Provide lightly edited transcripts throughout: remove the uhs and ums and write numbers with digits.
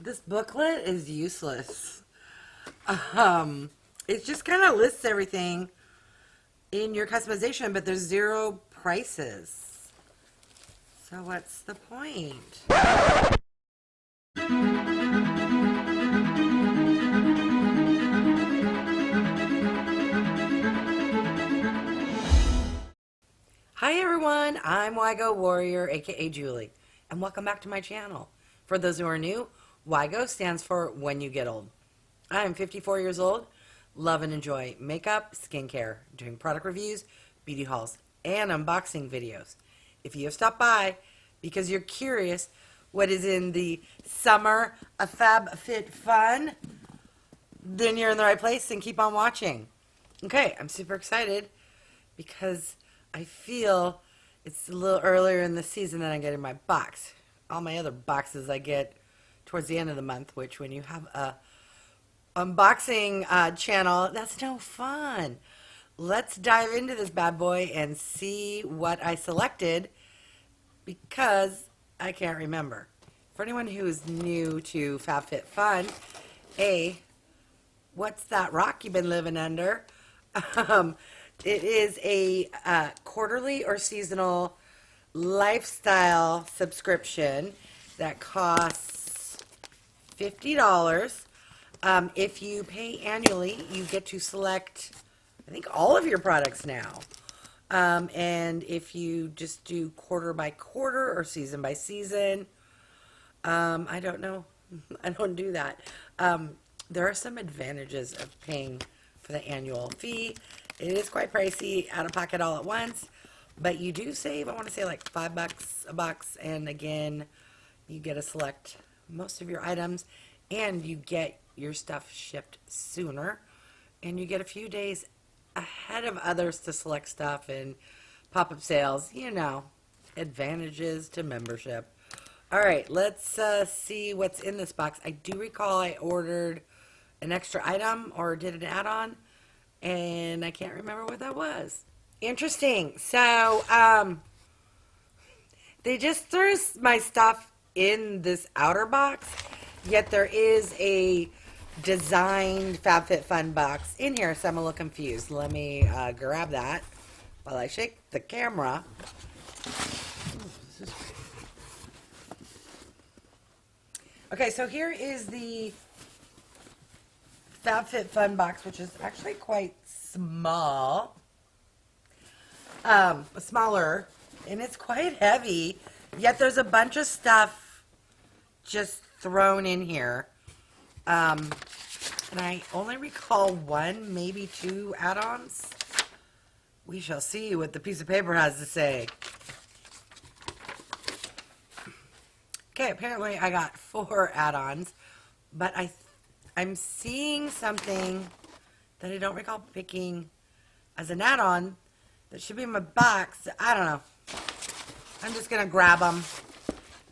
This booklet is useless. It just kind of lists everything in your customization, but there's zero prices. So what's the point? Hi everyone, I'm WIGO Warrior, aka Julie, and welcome back to my channel. For those who are new, WIGO stands for When You Get Old. I am 54 years old, love and enjoy makeup, skincare, doing product reviews, beauty hauls, and unboxing videos. If you have stopped by because you're curious what is in the summer of Fab Fit Fun, then you're in the right place and keep on watching. Okay, I'm super excited because I feel it's a little earlier in the season than I get in my box. All my other boxes I get towards the end of the month, which when you have a unboxing channel, that's no fun. Let's dive into this bad boy and see what I selected because I can't remember. For anyone who is new to Fab Fit Fun, what's that rock you've been living under? It is a quarterly or seasonal lifestyle subscription that costs $50. If you pay annually, you get to select, I think, all of your products now. And if you just do quarter by quarter or season by season, I don't know. I don't do that. There are some advantages of paying for the annual fee. It is quite pricey out of pocket all at once, but you do save, I want to say like $5 a box, and again, you get to select most of your items, and you get your stuff shipped sooner, and you get a few days ahead of others to select stuff and pop-up sales, you know, advantages to membership. All right, let's see what's in this box. I do recall I ordered an extra item or did an add-on, and I can't remember what that was. Interesting. So, they just threw my stuff in this outer box, yet there is a designed FabFitFun box in here, so I'm a little confused. Let me grab that while I shake the camera. Okay, so here is the FabFitFun box, which is actually quite small, smaller, and it's quite heavy, yet there's a bunch of stuff just thrown in here, and I only recall one, maybe two add-ons. We shall see what the piece of paper has to say. Okay, apparently I got 4 add-ons, but I'm seeing something that I don't recall picking as an add-on that should be in my box. I don't know. I'm just going to grab them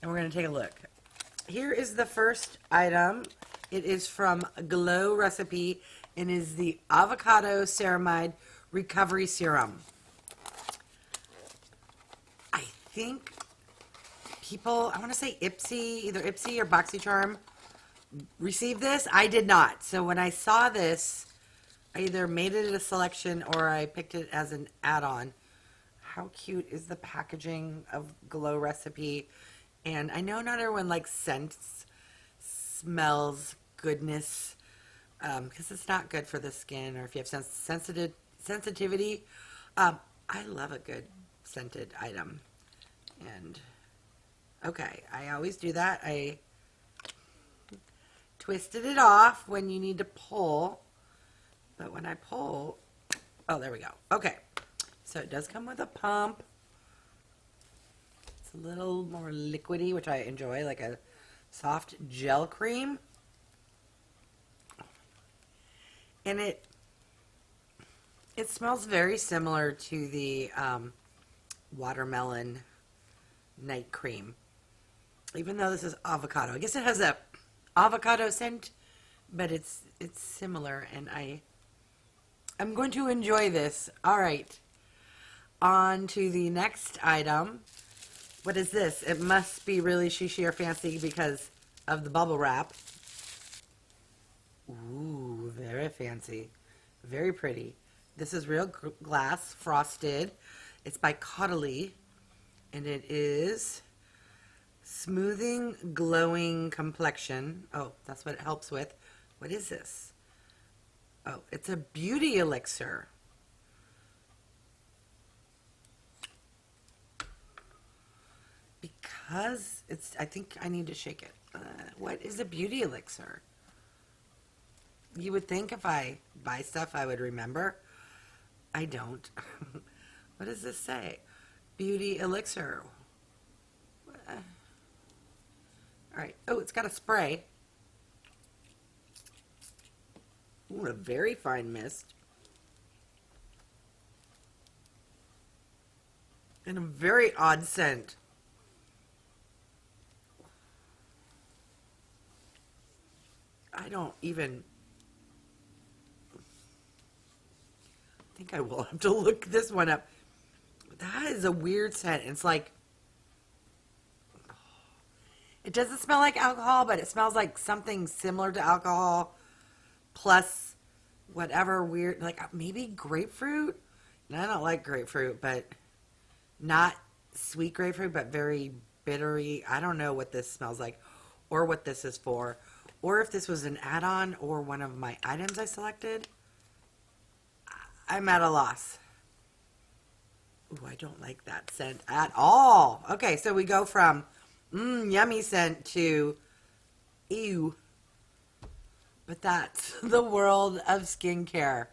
and we're going to take a look. Here is the first item. It is from Glow Recipe and is the Avocado Ceramide Recovery Serum. I think people, I want to say Ipsy, either Ipsy or BoxyCharm, received this. I did not. So when I saw this, I either made it a selection or I picked it as an add-on. How cute is the packaging of Glow Recipe? And I know not everyone likes scents, smells, goodness, because it's not good for the skin, or if you have sensitivity. I love a good scented item. And okay, I always do that. I twisted it off when you need to pull, but when I pull, oh, there we go. Okay, so it does come with a pump. It's a little more liquidy, which I enjoy, like a soft gel cream. And it smells very similar to the watermelon night cream, even though this is avocado. I guess it has a avocado scent, but it's similar, and I'm going to enjoy this. All right, on to the next item. What is this? It must be really shishi or fancy because of the bubble wrap. Ooh, very fancy. Very pretty. This is real glass, frosted. It's by CAUDALIE, and it is smoothing, glowing complexion. Oh, that's what it helps with. What is this? Oh, it's a beauty elixir. Because it's, I think I need to shake it. What is a beauty elixir? You would think if I buy stuff I would remember. I don't. What does this say? Beauty elixir. All right. Oh, it's got a spray. Ooh, a very fine mist. And a very odd scent. I don't even... I think I will have to look this one up. That is a weird scent. It's like... It doesn't smell like alcohol, but it smells like something similar to alcohol. Plus whatever weird... Like maybe grapefruit? And I don't like grapefruit, but... Not sweet grapefruit, but very bittery. I don't know what this smells like. Or what this is for. Or if this was an add-on or one of my items I selected. I'm at a loss. Ooh, I don't like that scent at all. Okay, so we go from yummy scent to ew. But that's the world of skincare.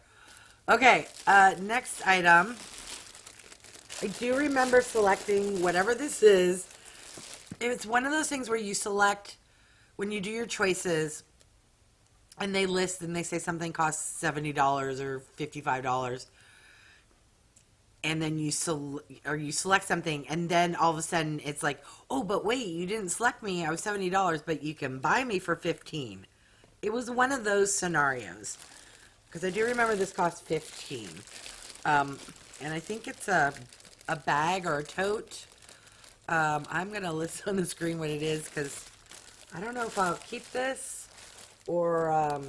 Okay, next item. I do remember selecting whatever this is. It's one of those things where you select when you do your choices and they list and they say something costs $70 or $55. And then you select something and then all of a sudden it's like, oh, but wait, you didn't select me. I was $70, but you can buy me for $15. It was one of those scenarios. Because I do remember this cost $15. And I think it's a bag or a tote. I'm going to list on the screen what it is because I don't know if I'll keep this or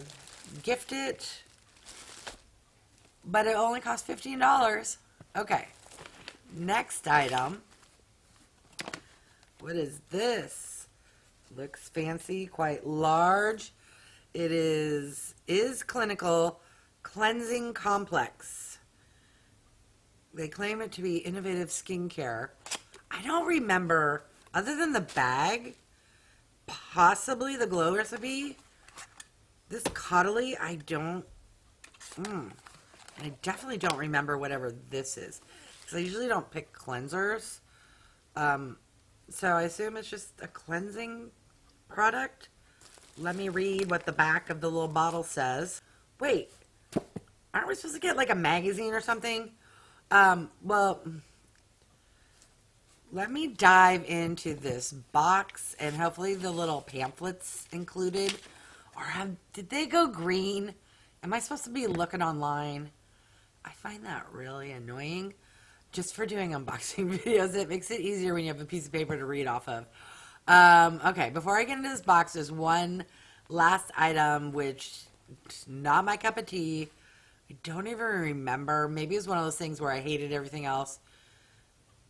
gift it. But it only cost $15. Okay. Next item. What is this? Looks fancy, quite large. It is Clinical Cleansing Complex. They claim it to be innovative skincare. I don't remember, other than the bag, possibly the glow recipe. This CAUDALIE, I don't, I definitely don't remember whatever this is. Because I usually don't pick cleansers. So I assume it's just a cleansing product. Let me read what the back of the little bottle says. Wait, aren't we supposed to get like a magazine or something? Well, let me dive into this box and hopefully the little pamphlets included. Or did they go green? Am I supposed to be looking online? I find that really annoying. Just for doing unboxing videos, it makes it easier when you have a piece of paper to read off of. Okay, before I get into this box, there's one last item which is not my cup of tea. I don't even remember. Maybe it's one of those things where I hated everything else.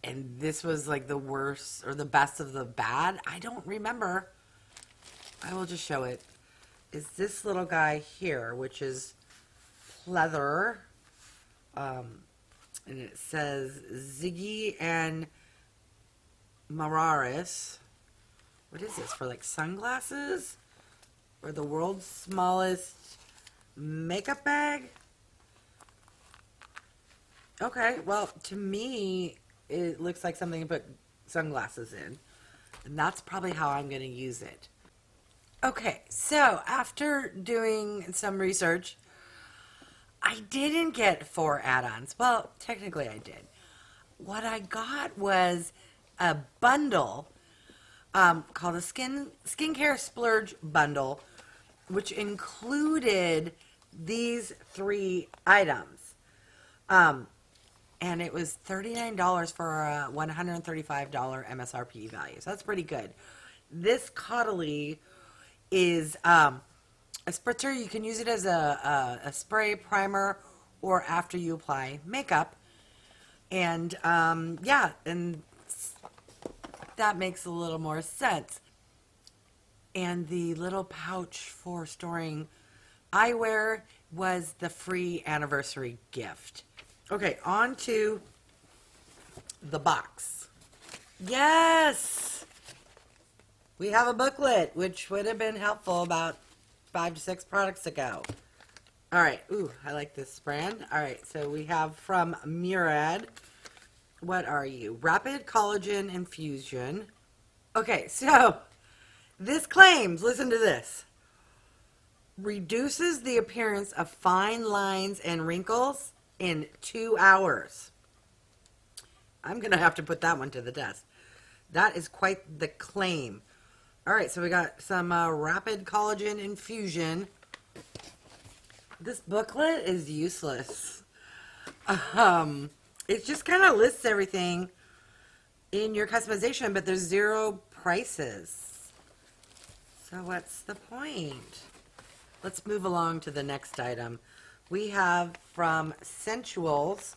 And this was like the worst or the best of the bad. I don't remember. I will just show it. Is this little guy here, which is pleather. And it says Zigi and Marais. What is this, for like sunglasses? Or the world's smallest makeup bag? Okay, well, to me, it looks like something to put sunglasses in. And that's probably how I'm going to use it. Okay, so after doing some research, I didn't get 4 add-ons. Well, technically I did. What I got was a bundle called a Skincare Splurge bundle, which included these 3 items. And it was $39 for a $135 MSRP value. So that's pretty good. This CAUDALIE is a spritzer. You can use it as a spray, primer, or after you apply makeup. And yeah, and that makes a little more sense. And the little pouch for storing eyewear was the free anniversary gift. Okay, on to the box. Yes! We have a booklet, which would have been helpful about 5 to 6 products ago. All right. Ooh, I like this brand. All right, so we have from Murad. What are you? Rapid Collagen Infusion. Okay, so this claims, listen to this, reduces the appearance of fine lines and wrinkles in 2 hours. I'm going to have to put that one to the test. That is quite the claim. All right, so we got some Rapid Collagen Infusion. This booklet is useless. It just kind of lists everything in your customization, but there's 0 prices. So what's the point? Let's move along to the next item. We have from Scentuals,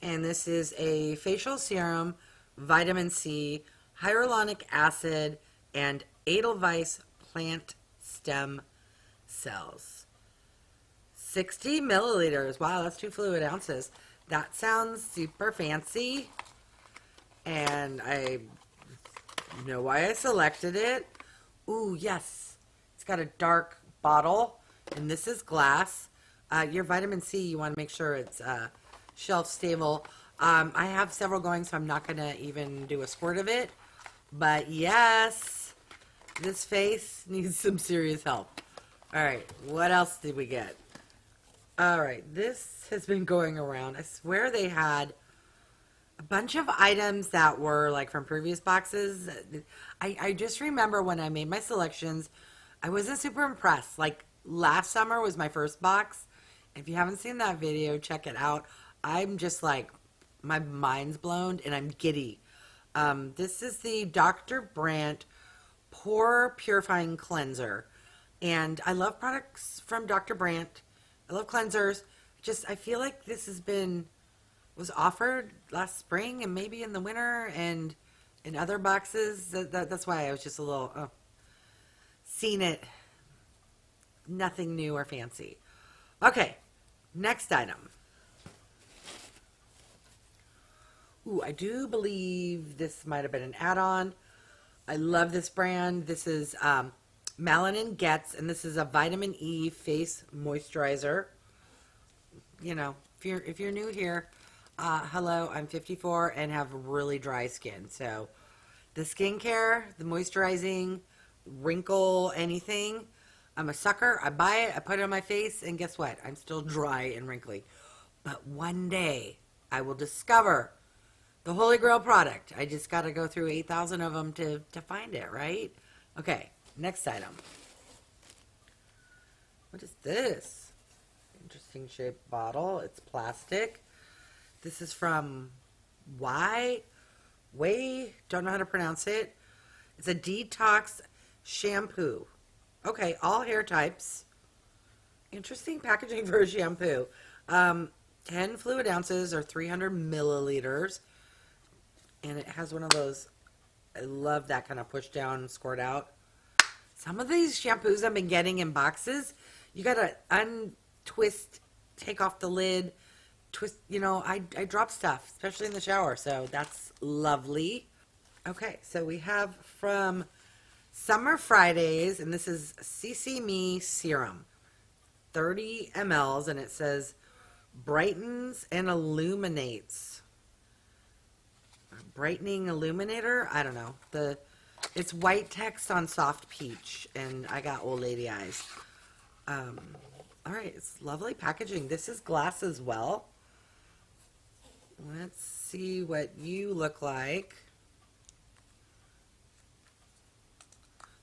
and this is a facial serum, vitamin C, hyaluronic acid, and Edelweiss plant stem cells. 60 milliliters. Wow, that's 2 fluid ounces. That sounds super fancy, and I know why I selected it. Ooh, yes. It's got a dark bottle, and this is glass. Your vitamin C, you want to make sure it's shelf stable. I have several going, so I'm not going to even do a squirt of it. But yes, this face needs some serious help. All right, what else did we get? All right, this has been going around. I swear they had a bunch of items that were like from previous boxes. I just remember when I made my selections, I wasn't super impressed. Like last summer was my first box. If you haven't seen that video, check it out. I'm just like, my mind's blown and I'm giddy. This is the Dr. Brandt Pore Purifying Cleanser. And I love products from Dr. Brandt. I love cleansers. I feel like this was offered last spring and maybe in the winter and in other boxes. That's why I was just a little, seen it. Nothing new or fancy. Okay, next item. Ooh, I do believe this might have been an add-on. I love this brand. This is MALIN+GOETZ, and this is a vitamin E face moisturizer. You know, if you're new here, hello, I'm 54 and have really dry skin. So the skincare, the moisturizing, wrinkle, anything, I'm a sucker. I buy it, I put it on my face, and guess what? I'm still dry and wrinkly. But one day, I will discover the Holy Grail product. I just got to go through 8,000 of them to find it, right? Okay, next item. What is this? Interesting shaped bottle. It's plastic. This is from OUAI. Don't know how to pronounce it. It's a detox shampoo. Okay, all hair types. Interesting packaging for a shampoo. 10 fluid ounces or 300 milliliters. And it has one of those, I love that kind of push down, squirt out. Some of these shampoos I've been getting in boxes, you got to untwist, take off the lid, twist, you know, I drop stuff, especially in the shower. So that's lovely. Okay, so we have from Summer Fridays, and this is CC Me Serum. 30 mLs, and it says brightens and illuminates. Brightening illuminator? I don't know. It's white text on soft peach, and I got old lady eyes. All right, it's lovely packaging. This is glass as well. Let's see what you look like.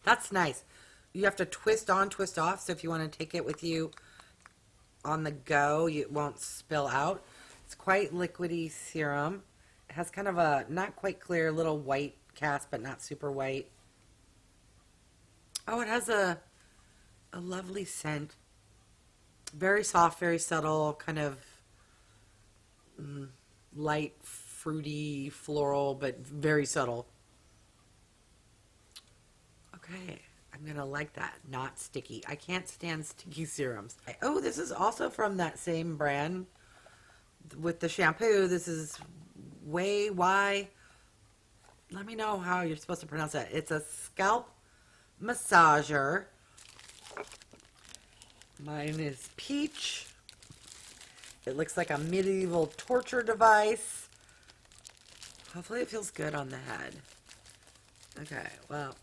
That's nice. You have to twist on, twist off, so if you want to take it with you on the go, it won't spill out. It's quite liquidy serum. It has kind of a not quite clear little white cast, but not super white. Oh, it has a a lovely scent. Very soft, very subtle, kind of light, fruity, floral, but very subtle. Okay, I'm going to like that. Not sticky. I can't stand sticky serums. Oh, this is also from that same brand with the shampoo. This is OUAI. Let me know how you're supposed to pronounce that. It's a scalp massager. Mine is peach. It looks like a medieval torture device. Hopefully it feels good on the head. Okay, well,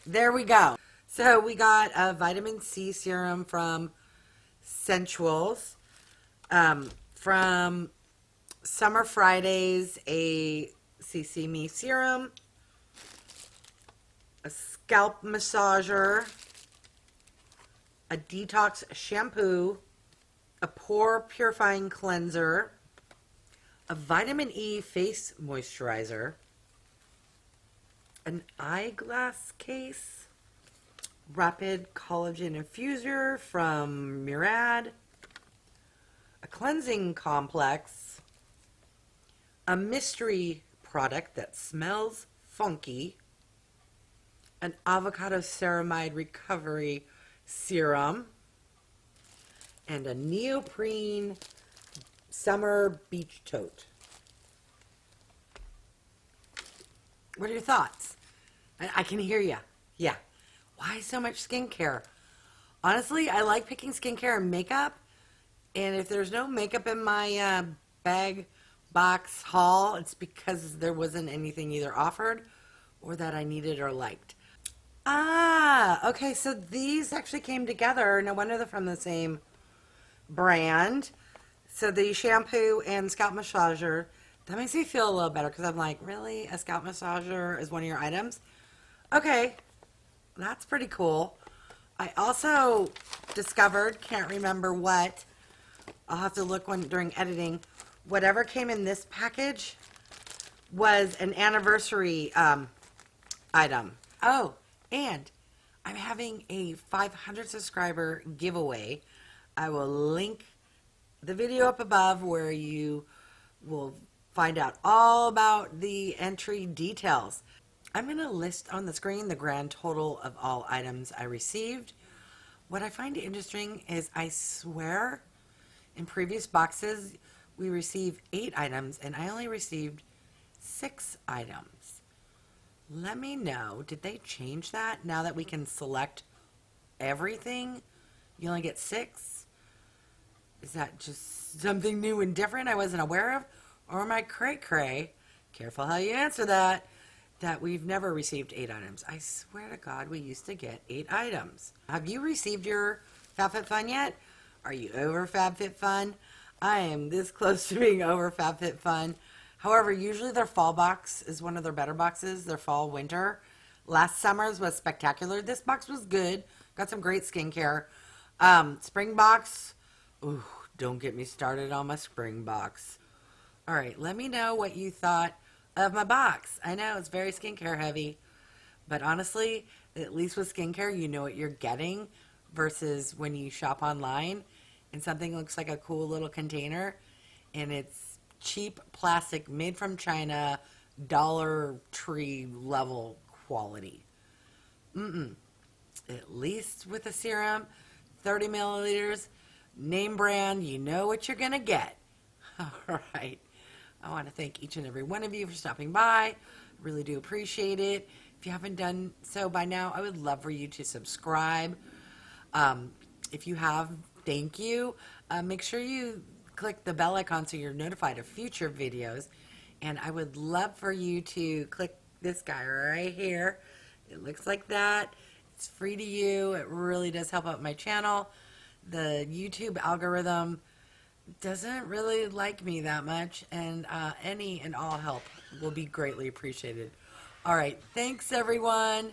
there we go. So we got a vitamin C serum from Scentuals. From Summer Fridays, a CC Me serum. A scalp massager. A detox shampoo. A pore purifying cleanser. A vitamin E face moisturizer. An eyeglass case. Rapid collagen infuser from Murad. A cleansing complex. A mystery product that smells funky. An avocado ceramide recovery serum. And a neoprene summer beach tote. What are your thoughts? I can hear you. Yeah. Why so much skincare? Honestly, I like picking skincare and makeup. And if there's no makeup in my bag box haul, it's because there wasn't anything either offered or that I needed or liked. Ah, okay. So these actually came together. No wonder they're from the same brand. So the shampoo and scalp massager. That makes me feel a little better because I'm like, really? A scalp massager is one of your items? Okay. That's pretty cool. I also discovered, can't remember what, I'll have to look during editing, whatever came in this package was an anniversary item. Oh, and I'm having a 500 subscriber giveaway. I will link the video up above where you will find out all about the entry details. I'm going to list on the screen the grand total of all items I received. What I find interesting is I swear in previous boxes we received 8 items and I only received 6 items. Let me know, did they change that now that we can select everything? You only get 6? Is that just something new and different I wasn't aware of? Or am I cray-cray? Careful how you answer that. That we've never received 8 items. I swear to God, we used to get 8 items. Have you received your Fab Fit Fun yet? Are you over Fab Fit Fun? I am this close to being over Fab Fit Fun. However, usually their fall box is one of their better boxes, their fall winter. Last summer's was spectacular. This box was good. Got some great skincare. Spring box, ooh, don't get me started on my spring box. All right, let me know what you thought of my box. I know it's very skincare heavy, but honestly, at least with skincare, you know what you're getting versus when you shop online and something looks like a cool little container and it's cheap plastic made from China, Dollar Tree level quality. At least with a serum, 30 milliliters, name brand, you know what you're going to get. All right. I want to thank each and every one of you for stopping by. Really do appreciate it. If you haven't done so by now, I would love for you to subscribe. If you have, thank you. Make sure you click the bell icon so you're notified of future videos. And I would love for you to click this guy right here. It looks like that. It's free to you. It really does help out my channel. The YouTube algorithm doesn't really like me that much, and any and all help will be greatly appreciated. All right, thanks everyone.